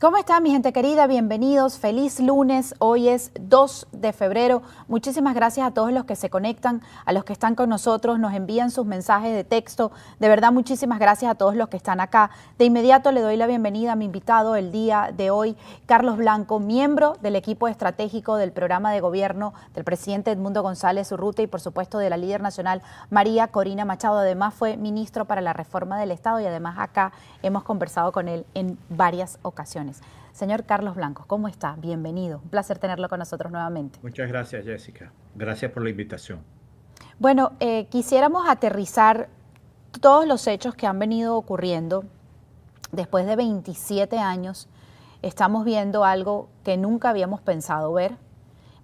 ¿Cómo está mi gente querida? Bienvenidos, feliz lunes, hoy es 2 de febrero. Muchísimas gracias a todos los que se conectan, a los que están con nosotros, nos envían sus mensajes de texto. De verdad, muchísimas gracias a todos los que están acá. De inmediato le doy la bienvenida a mi invitado el día de hoy, Carlos Blanco, miembro del equipo estratégico del programa de gobierno del presidente Edmundo González Urrutia y por supuesto de la líder nacional María Corina Machado. Además fue ministro para la reforma del Estado y además acá hemos conversado con él en varias ocasiones. Señor Carlos Blanco, ¿cómo está? Bienvenido. Un placer tenerlo con nosotros nuevamente. Muchas gracias, Jessica. Gracias por la invitación. Bueno, quisiéramos aterrizar todos los hechos que han venido ocurriendo. Después de 27 años, estamos viendo algo que nunca habíamos pensado ver.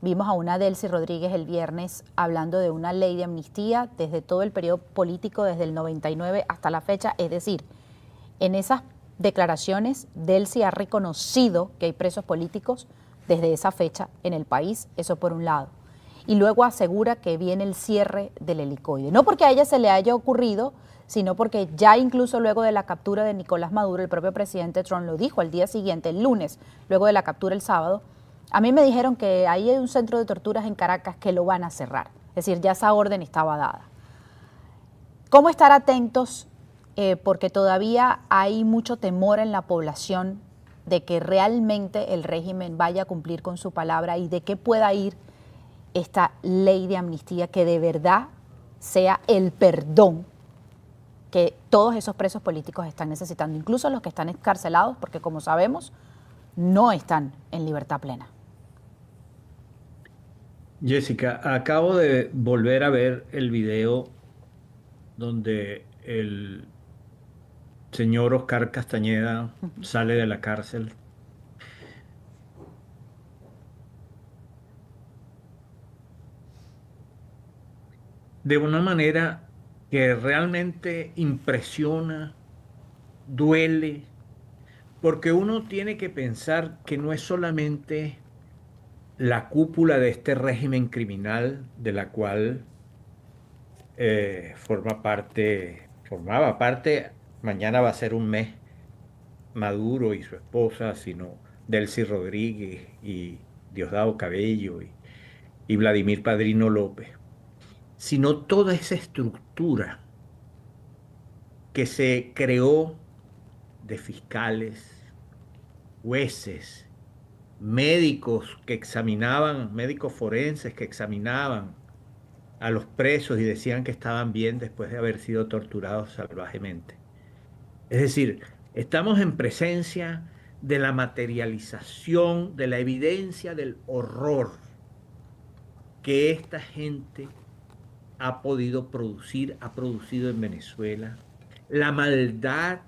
Vimos a una Delcy Rodríguez el viernes hablando de una ley de amnistía desde todo el periodo político, desde el 99 hasta la fecha. Es decir, en esas declaraciones, Delcy ha reconocido que hay presos políticos desde esa fecha en el país, eso por un lado. Y luego asegura que viene el cierre del helicoide. No porque a ella se le haya ocurrido, sino porque ya incluso luego de la captura de Nicolás Maduro, el propio presidente Trump lo dijo al día siguiente, el lunes, luego de la captura el sábado, a mí me dijeron que ahí hay un centro de torturas en Caracas que lo van a cerrar. Es decir, ya esa orden estaba dada. ¿Cómo estar atentos? Porque todavía hay mucho temor en la población de que realmente el régimen vaya a cumplir con su palabra y de que pueda ir esta ley de amnistía que de verdad sea el perdón que todos esos presos políticos están necesitando, incluso los que están excarcelados, porque como sabemos, no están en libertad plena. Jessica, acabo de volver a ver el video donde el señor Oscar Castañeda sale de la cárcel. De una manera que realmente impresiona, duele, porque uno tiene que pensar que no es solamente la cúpula de este régimen criminal de la cual formaba parte, mañana va a ser un mes, Maduro y su esposa, sino Delcy Rodríguez y Diosdado Cabello y Vladimir Padrino López, sino toda esa estructura que se creó de fiscales, jueces, médicos forenses que examinaban a los presos y decían que estaban bien después de haber sido torturados salvajemente. Es decir, estamos en presencia de la materialización, de la evidencia del horror que esta gente ha podido producir, ha producido en Venezuela, la maldad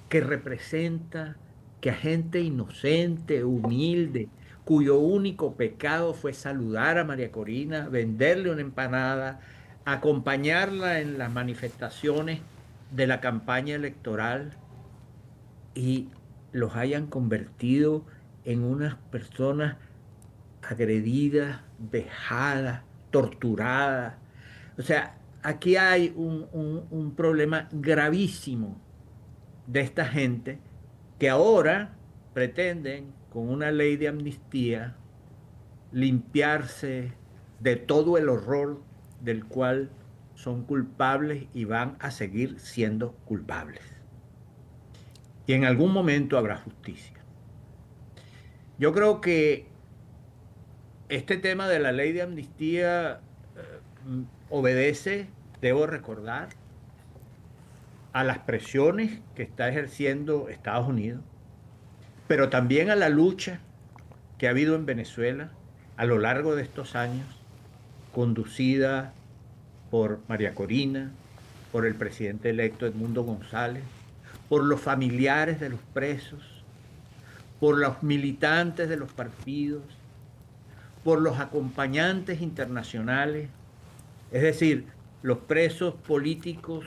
que representa que a gente inocente, humilde, cuyo único pecado fue saludar a María Corina, venderle una empanada, acompañarla en las manifestaciones de la campaña electoral y los hayan convertido en unas personas agredidas, vejadas, torturadas. O sea, aquí hay un problema gravísimo de esta gente que ahora pretenden, con una ley de amnistía, limpiarse de todo el horror del cual son culpables y van a seguir siendo culpables. Y en algún momento habrá justicia. Yo creo que este tema de la ley de amnistía obedece, debo recordar, a las presiones que está ejerciendo Estados Unidos, pero también a la lucha que ha habido en Venezuela a lo largo de estos años, conducida por María Corina, por el presidente electo Edmundo González, por los familiares de los presos, por los militantes de los partidos, por los acompañantes internacionales. Es decir, los presos políticos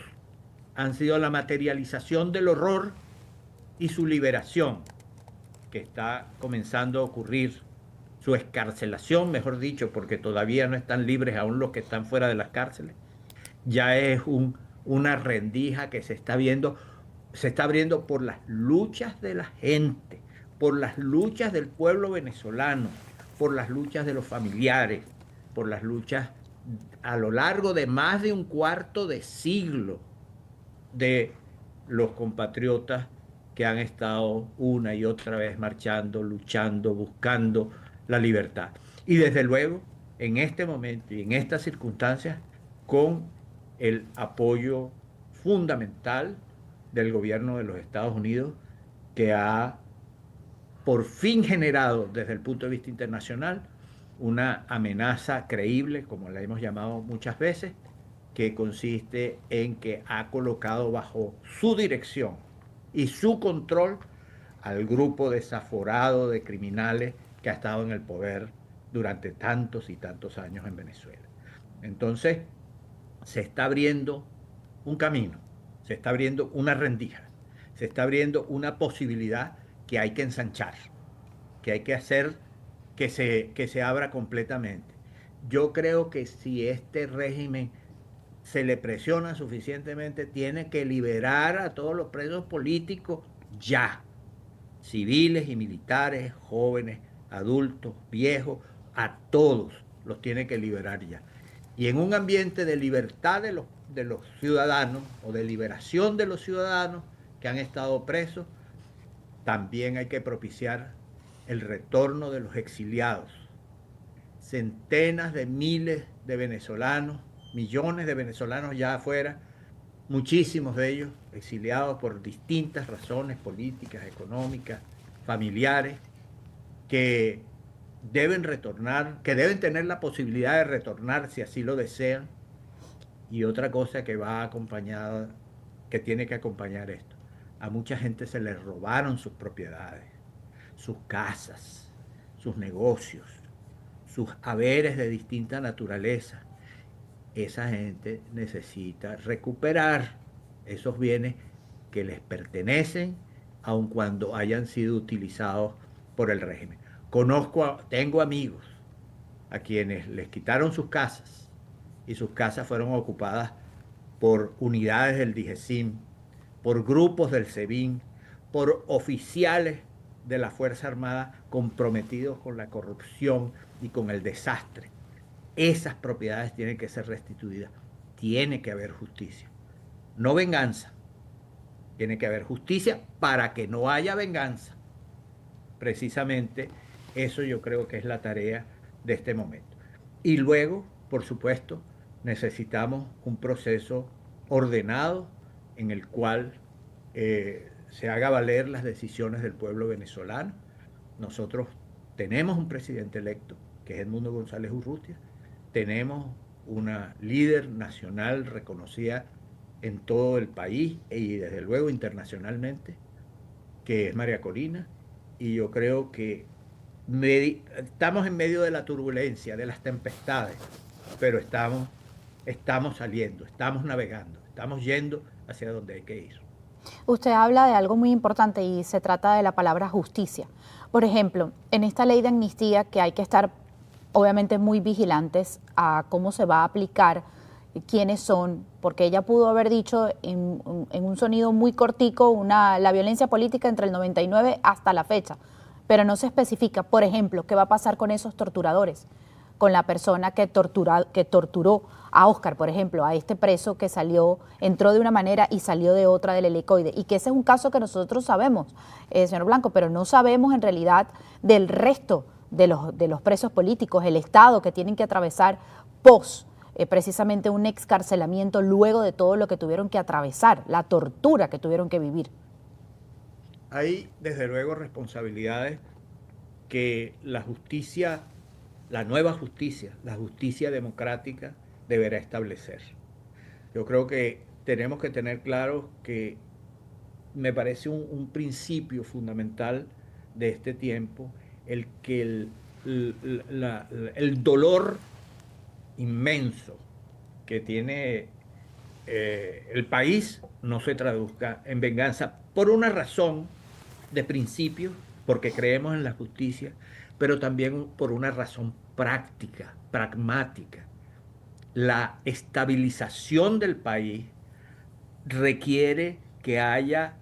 han sido la materialización del horror y su liberación, que está comenzando a ocurrir, su excarcelación, mejor dicho, porque todavía no están libres aún los que están fuera de las cárceles, ya es una rendija que se está abriendo por las luchas de la gente, por las luchas del pueblo venezolano, por las luchas de los familiares, por las luchas a lo largo de más de un cuarto de siglo de los compatriotas que han estado una y otra vez marchando, luchando, buscando la libertad. Y desde luego, en este momento y en estas circunstancias, con el apoyo fundamental del gobierno de los Estados Unidos, que ha por fin generado desde el punto de vista internacional una amenaza creíble, como la hemos llamado muchas veces, que consiste en que ha colocado bajo su dirección y su control al grupo desaforado de criminales que ha estado en el poder durante tantos y tantos años en Venezuela. Entonces, se está abriendo un camino, se está abriendo una rendija, se está abriendo una posibilidad que hay que ensanchar, que hay que hacer que se abra completamente. Yo creo que si este régimen se le presiona suficientemente, tiene que liberar a todos los presos políticos ya, civiles y militares, jóvenes, adultos, viejos, a todos los tiene que liberar ya. Y en un ambiente de libertad de los ciudadanos o de liberación de los ciudadanos que han estado presos, también hay que propiciar el retorno de los exiliados. Centenas de miles de venezolanos, millones de venezolanos ya afuera, muchísimos de ellos exiliados por distintas razones políticas, económicas, familiares, que deben retornar, que deben tener la posibilidad de retornar si así lo desean. Y otra cosa que va acompañada, que tiene que acompañar esto, a mucha gente se les robaron sus propiedades, sus casas, sus negocios, sus haberes de distinta naturaleza. Esa gente necesita recuperar esos bienes que les pertenecen, aun cuando hayan sido utilizados por el régimen. Tengo amigos a quienes les quitaron sus casas y sus casas fueron ocupadas por unidades del DIGESIM, por grupos del SEBIN, por oficiales de la Fuerza Armada comprometidos con la corrupción y con el desastre. Esas propiedades tienen que ser restituidas. Tiene que haber justicia. No venganza. Tiene que haber justicia para que no haya venganza. Precisamente eso yo creo que es la tarea de este momento. Y luego, por supuesto, necesitamos un proceso ordenado en el cual se haga valer las decisiones del pueblo venezolano. Nosotros tenemos un presidente electo, que es Edmundo González Urrutia, tenemos una líder nacional reconocida en todo el país y desde luego internacionalmente, que es María Corina, y yo creo que estamos en medio de la turbulencia, de las tempestades, pero estamos saliendo, estamos navegando, estamos yendo hacia donde hay que ir. Usted habla de algo muy importante y se trata de la palabra justicia. Por ejemplo, en esta ley de amnistía, que hay que estar obviamente muy vigilantes a cómo se va a aplicar, quiénes son, porque ella pudo haber dicho en un sonido muy cortico la violencia política entre el 99 hasta la fecha, pero no se especifica, por ejemplo, qué va a pasar con esos torturadores, con la persona que torturó a Oscar, por ejemplo, a este preso que entró de una manera y salió de otra del helicoide, y que ese es un caso que nosotros sabemos, señor Blanco, pero no sabemos en realidad del resto de los presos políticos, el estado que tienen que atravesar precisamente un excarcelamiento luego de todo lo que tuvieron que atravesar, la tortura que tuvieron que vivir. Hay desde luego responsabilidades que la justicia, la nueva justicia, la justicia democrática deberá establecer. Yo creo que tenemos que tener claro que me parece un principio fundamental de este tiempo, el que el dolor inmenso que tiene el país no se traduzca en venganza por una razón de principio, porque creemos en la justicia, pero también por una razón práctica, pragmática. La estabilización del país requiere que haya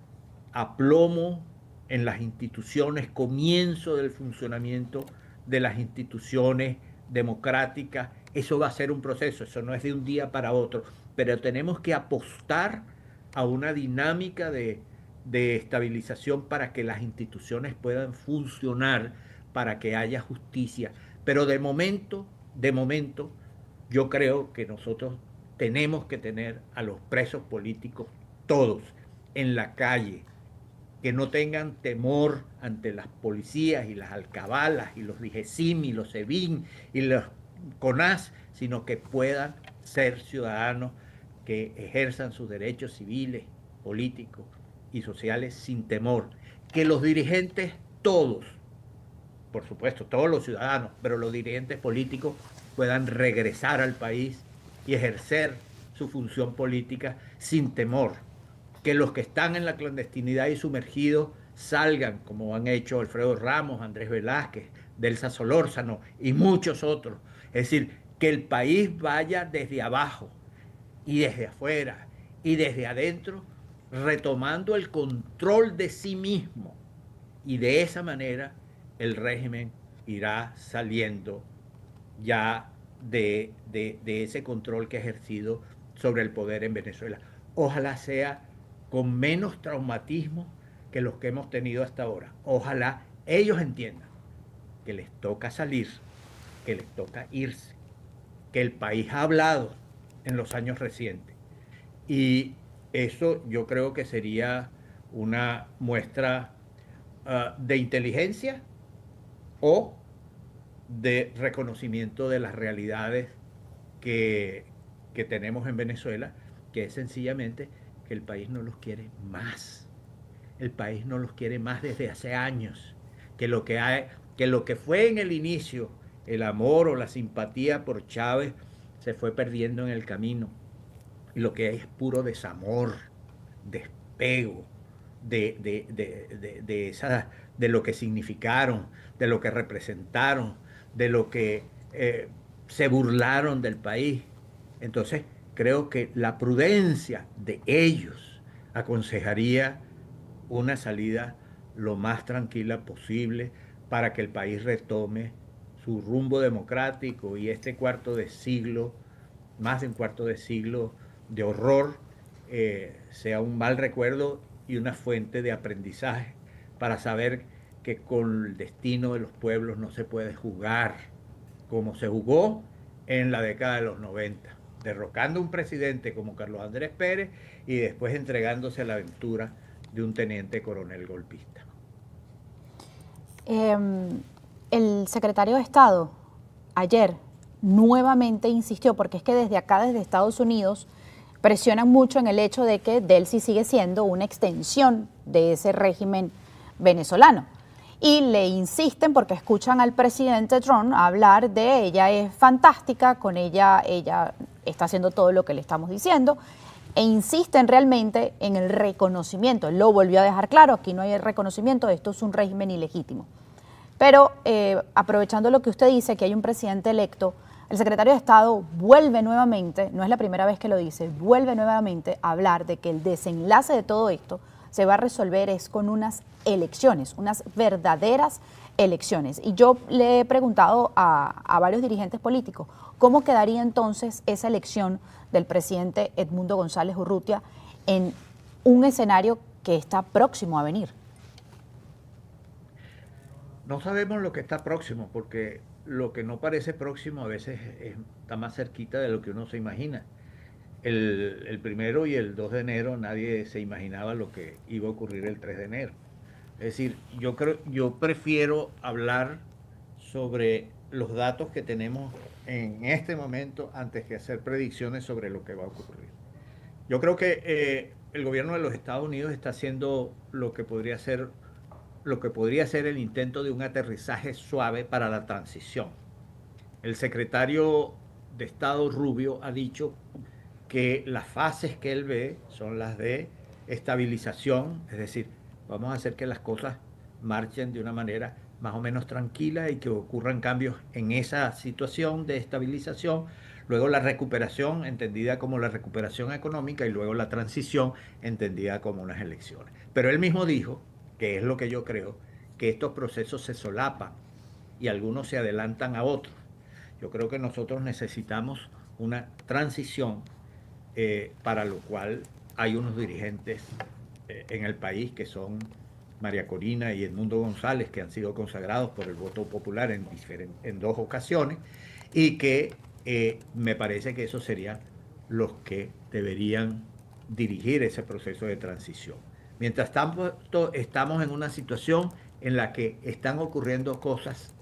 aplomo en las instituciones, comienzo del funcionamiento de las instituciones democráticas. Eso va a ser un proceso, eso no es de un día para otro, pero tenemos que apostar a una dinámica de estabilización para que las instituciones puedan funcionar, para que haya justicia. Pero de momento, yo creo que nosotros tenemos que tener a los presos políticos todos en la calle, que no tengan temor ante las policías y las alcabalas y los DIGESIM y los SEBIN y los CONAS, sino que puedan ser ciudadanos que ejerzan sus derechos civiles, políticos y sociales sin temor. Que los dirigentes todos, por supuesto, todos los ciudadanos, pero los dirigentes políticos puedan regresar al país y ejercer su función política sin temor. Que los que están en la clandestinidad y sumergidos salgan, como han hecho Alfredo Ramos, Andrés Velázquez, Delsa Solórzano y muchos otros. Es decir, que el país vaya desde abajo y desde afuera y desde adentro, retomando el control de sí mismo. Y de esa manera el régimen irá saliendo ya de ese control que ha ejercido sobre el poder en Venezuela. Ojalá sea con menos traumatismo que los que hemos tenido hasta ahora. Ojalá ellos entiendan que les toca salir, que les toca irse, que el país ha hablado en los años recientes. Y eso yo creo que sería una muestra de inteligencia o de reconocimiento de las realidades que tenemos en Venezuela, que es sencillamente que el país no los quiere más. El país no los quiere más desde hace años. Que lo que fue en el inicio, el amor o la simpatía por Chávez, se fue perdiendo en el camino. Y lo que hay es puro desamor, despego de lo que significaron, de lo que representaron, de lo que se burlaron del país. Entonces, creo que la prudencia de ellos aconsejaría una salida lo más tranquila posible para que el país retome su rumbo democrático y este cuarto de siglo, más de un cuarto de siglo de horror, sea un mal recuerdo y una fuente de aprendizaje para saber que con el destino de los pueblos no se puede jugar como se jugó en la década de los 90, derrocando a un presidente como Carlos Andrés Pérez y después entregándose a la aventura de un teniente coronel golpista. El secretario de Estado ayer nuevamente insistió, porque es que desde acá, desde Estados Unidos, presionan mucho en el hecho de que Delcy sigue siendo una extensión de ese régimen venezolano. Y le insisten porque escuchan al presidente Trump hablar de ella es fantástica, con ella está haciendo todo lo que le estamos diciendo, e insisten realmente en el reconocimiento. Lo volvió a dejar claro, aquí no hay reconocimiento, esto es un régimen ilegítimo. Pero aprovechando lo que usted dice, que hay un presidente electo, el secretario de Estado vuelve nuevamente, no es la primera vez que lo dice, vuelve nuevamente a hablar de que el desenlace de todo esto se va a resolver es con unas elecciones, unas verdaderas elecciones. Y yo le he preguntado a varios dirigentes políticos, ¿cómo quedaría entonces esa elección del presidente Edmundo González Urrutia en un escenario que está próximo a venir? No sabemos lo que está próximo, porque lo que no parece próximo a veces está más cerquita de lo que uno se imagina. El 1 y el 2 de enero nadie se imaginaba lo que iba a ocurrir el 3 de enero. Es decir, yo prefiero hablar sobre los datos que tenemos en este momento antes que hacer predicciones sobre lo que va a ocurrir. Yo creo que el gobierno de los Estados Unidos está haciendo lo que podría ser el intento de un aterrizaje suave para la transición. El secretario de Estado Rubio ha dicho que las fases que él ve son las de estabilización, es decir, vamos a hacer que las cosas marchen de una manera más o menos tranquila y que ocurran cambios en esa situación de estabilización, luego la recuperación entendida como la recuperación económica y luego la transición entendida como unas elecciones. Pero él mismo dijo que es lo que yo creo, que estos procesos se solapan y algunos se adelantan a otros. Yo creo que nosotros necesitamos una transición para lo cual hay unos dirigentes en el país que son María Corina y Edmundo González, que han sido consagrados por el voto popular en dos ocasiones, y que me parece que esos serían los que deberían dirigir ese proceso de transición. Mientras tanto, estamos en una situación en la que están ocurriendo cosas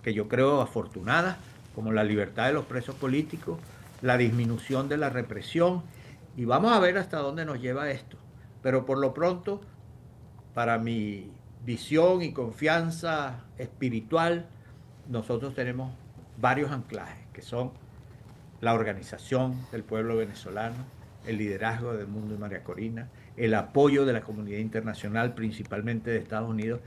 que yo creo afortunadas, como la libertad de los presos políticos, la disminución de la represión, y vamos a ver hasta dónde nos lleva esto. Pero por lo pronto, para mi visión y confianza espiritual, nosotros tenemos varios anclajes, que son la organización del pueblo venezolano, el liderazgo de Edmundo y María Corina, el apoyo de la comunidad internacional, principalmente de Estados Unidos,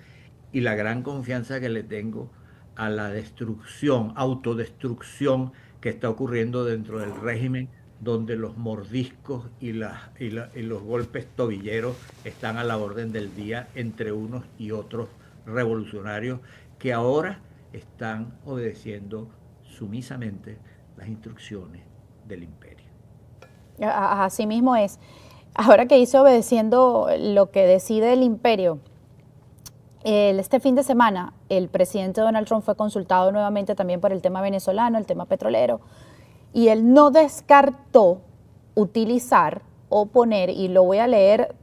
y la gran confianza que le tengo a la destrucción, autodestrucción que está ocurriendo dentro del régimen, donde los mordiscos y los golpes tobilleros están a la orden del día entre unos y otros revolucionarios que ahora están obedeciendo sumisamente las instrucciones del imperio. Así mismo es. Ahora que dice obedeciendo lo que decide el imperio, este fin de semana el presidente Donald Trump fue consultado nuevamente también por el tema venezolano, el tema petrolero, y él no descartó utilizar o poner, y lo voy a leer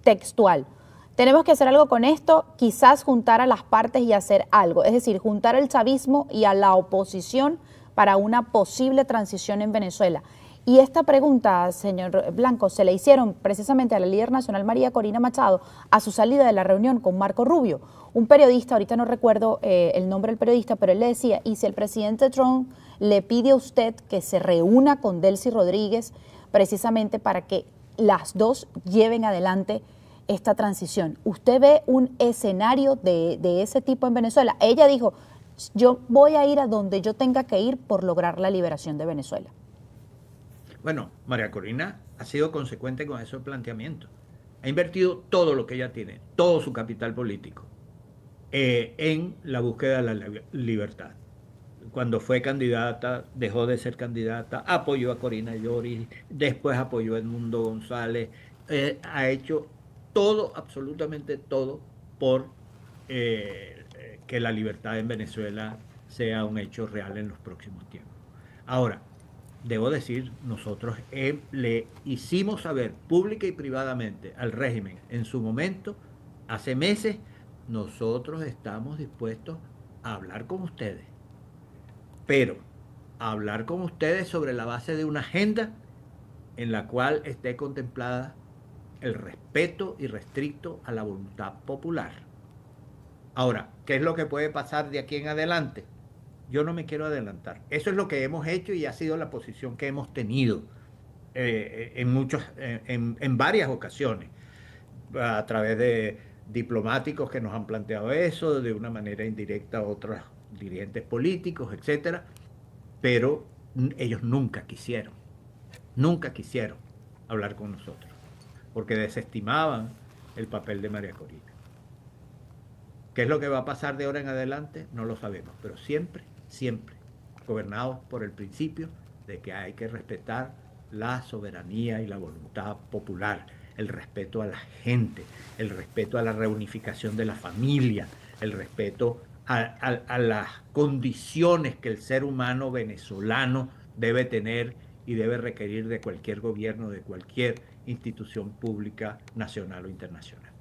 textual, tenemos que hacer algo con esto, quizás juntar a las partes y hacer algo, es decir, juntar al chavismo y a la oposición para una posible transición en Venezuela. Y esta pregunta, señor Blanco, se le hicieron precisamente a la líder nacional María Corina Machado a su salida de la reunión con Marco Rubio, un periodista, ahorita no recuerdo el nombre del periodista, pero él le decía, y si el presidente Trump le pide a usted que se reúna con Delcy Rodríguez precisamente para que las dos lleven adelante esta transición. ¿Usted ve un escenario de ese tipo en Venezuela? Ella dijo, yo voy a ir a donde yo tenga que ir por lograr la liberación de Venezuela. Bueno, María Corina ha sido consecuente con esos planteamientos. Ha invertido todo lo que ella tiene, todo su capital político, en la búsqueda de la libertad. Cuando fue candidata, dejó de ser candidata, apoyó a Corina Lloris, después apoyó a Edmundo González, ha hecho todo, absolutamente todo, por que la libertad en Venezuela sea un hecho real en los próximos tiempos. Ahora, debo decir, nosotros le hicimos saber pública y privadamente al régimen en su momento, hace meses, nosotros estamos dispuestos a hablar con ustedes, pero a hablar con ustedes sobre la base de una agenda en la cual esté contemplada el respeto irrestricto a la voluntad popular. Ahora, ¿qué es lo que puede pasar de aquí en adelante? Yo no me quiero adelantar. Eso es lo que hemos hecho y ha sido la posición que hemos tenido en varias ocasiones, a través de diplomáticos que nos han planteado eso, de una manera indirecta a otros dirigentes políticos, etcétera, pero ellos nunca quisieron hablar con nosotros, porque desestimaban el papel de María Corina. ¿Qué es lo que va a pasar de ahora en adelante? No lo sabemos, pero siempre gobernados por el principio de que hay que respetar la soberanía y la voluntad popular, el respeto a la gente, el respeto a la reunificación de la familia, el respeto a las condiciones que el ser humano venezolano debe tener y debe requerir de cualquier gobierno, de cualquier institución pública, nacional o internacional.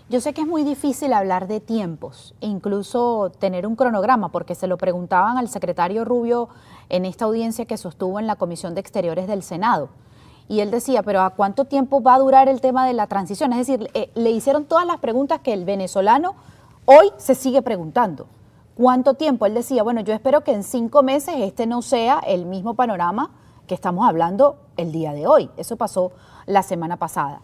Yo sé que es muy difícil hablar de tiempos e incluso tener un cronograma, porque se lo preguntaban al secretario Rubio en esta audiencia que sostuvo en la Comisión de Exteriores del Senado. Y él decía, pero ¿a cuánto tiempo va a durar el tema de la transición? Es decir, le hicieron todas las preguntas que el venezolano hoy se sigue preguntando. ¿Cuánto tiempo? Él decía, bueno, yo espero que en 5 meses este no sea el mismo panorama que estamos hablando el día de hoy. Eso pasó la semana pasada.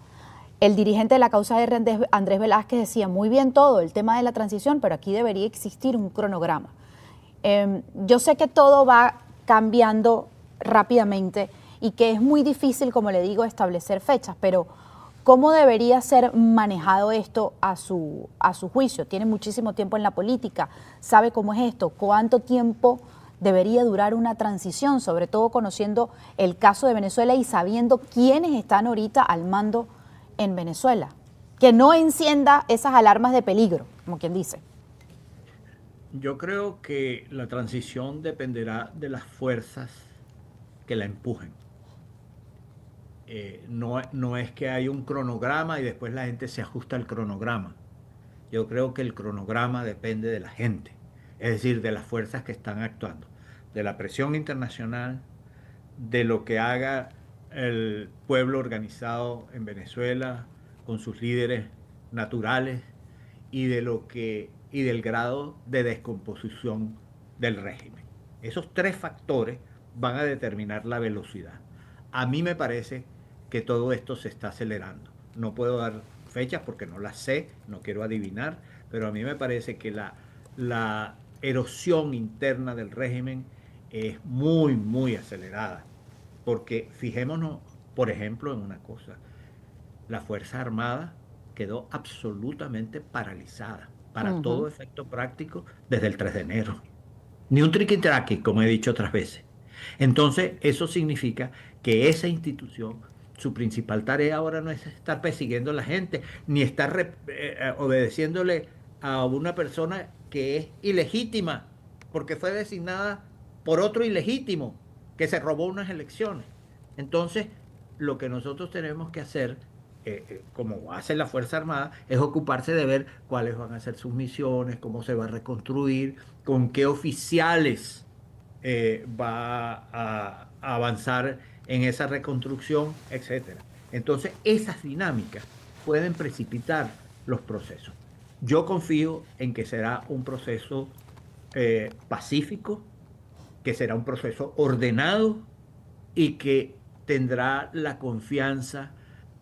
El dirigente de la causa R, Andrés Velázquez, decía muy bien todo el tema de la transición, pero aquí debería existir un cronograma. Yo sé que todo va cambiando rápidamente y que es muy difícil, como le digo, establecer fechas, pero ¿Cómo debería ser manejado esto a su juicio? Tiene muchísimo tiempo en la política, sabe cómo es esto, cuánto tiempo debería durar una transición, sobre todo conociendo el caso de Venezuela y sabiendo quiénes están ahorita al mando en Venezuela. Que no encienda esas alarmas de peligro, como quien dice. Yo creo que la transición dependerá de las fuerzas que la empujen. No es que hay un cronograma y después la gente se ajusta al cronograma. Yo creo que el cronograma depende de la gente, es decir, de las fuerzas que están actuando, de la presión internacional, de lo que haga el pueblo organizado en Venezuela con sus líderes naturales y del grado de descomposición del régimen. Esos tres factores van a determinar la velocidad. A mí me parece que todo esto se está acelerando. No puedo dar fechas porque no las sé, no quiero adivinar, pero a mí me parece que la erosión interna del régimen es muy, muy acelerada. Porque fijémonos, por ejemplo, en una cosa. La Fuerza Armada quedó absolutamente paralizada para todo efecto práctico desde el 3 de enero. Ni un triqui-traqui, como he dicho otras veces. Entonces, eso significa que esa institución, su principal tarea ahora no es estar persiguiendo a la gente, ni estar obedeciéndole a una persona que es ilegítima, porque fue designada por otro ilegítimo, que se robó unas elecciones. Entonces, lo que nosotros tenemos que hacer, como hace la Fuerza Armada, es ocuparse de ver cuáles van a ser sus misiones, cómo se va a reconstruir, con qué oficiales va a avanzar en esa reconstrucción, etcétera. Entonces, esas dinámicas pueden precipitar los procesos. Yo confío en que será un proceso pacífico, que será un proceso ordenado y que tendrá la confianza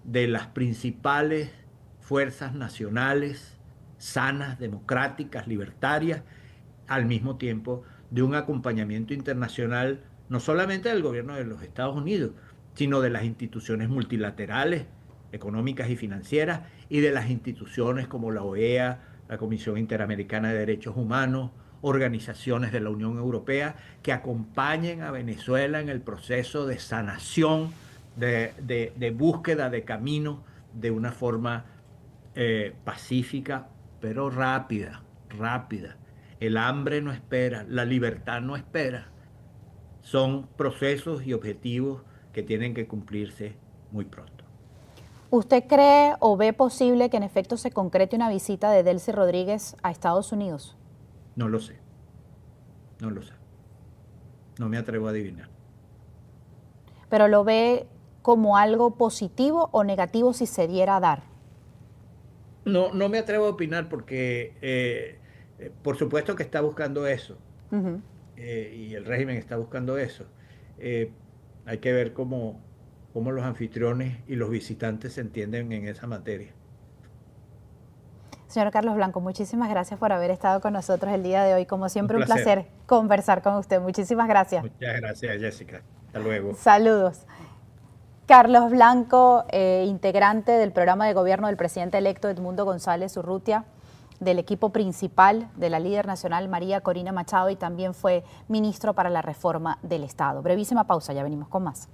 de las principales fuerzas nacionales, sanas, democráticas, libertarias, al mismo tiempo de un acompañamiento internacional, no solamente del gobierno de los Estados Unidos, sino de las instituciones multilaterales, económicas y financieras, y de las instituciones como la OEA, la Comisión Interamericana de Derechos Humanos, organizaciones de la Unión Europea, que acompañen a Venezuela en el proceso de sanación, de búsqueda de camino de una forma pacífica, pero rápida, rápida. El hambre no espera, la libertad no espera. Son procesos y objetivos que tienen que cumplirse muy pronto. ¿Usted cree o ve posible que en efecto se concrete una visita de Delcy Rodríguez a Estados Unidos? No lo sé, no lo sé. No me atrevo a adivinar. ¿Pero lo ve como algo positivo o negativo si se diera a dar? No me atrevo a opinar porque por supuesto que está buscando eso. Y el régimen está buscando eso. Hay que ver cómo los anfitriones y los visitantes se entienden en esa materia. Señor Carlos Blanco, muchísimas gracias por haber estado con nosotros el día de hoy. Como siempre, un placer. placer conversar con usted. Muchísimas gracias. Muchas gracias, Jessica. Hasta luego. Saludos. Carlos Blanco, integrante del programa de gobierno del presidente electo Edmundo González Urrutia, del equipo principal de la líder nacional María Corina Machado, y también fue ministro para la reforma del Estado. Brevísima pausa, ya venimos con más.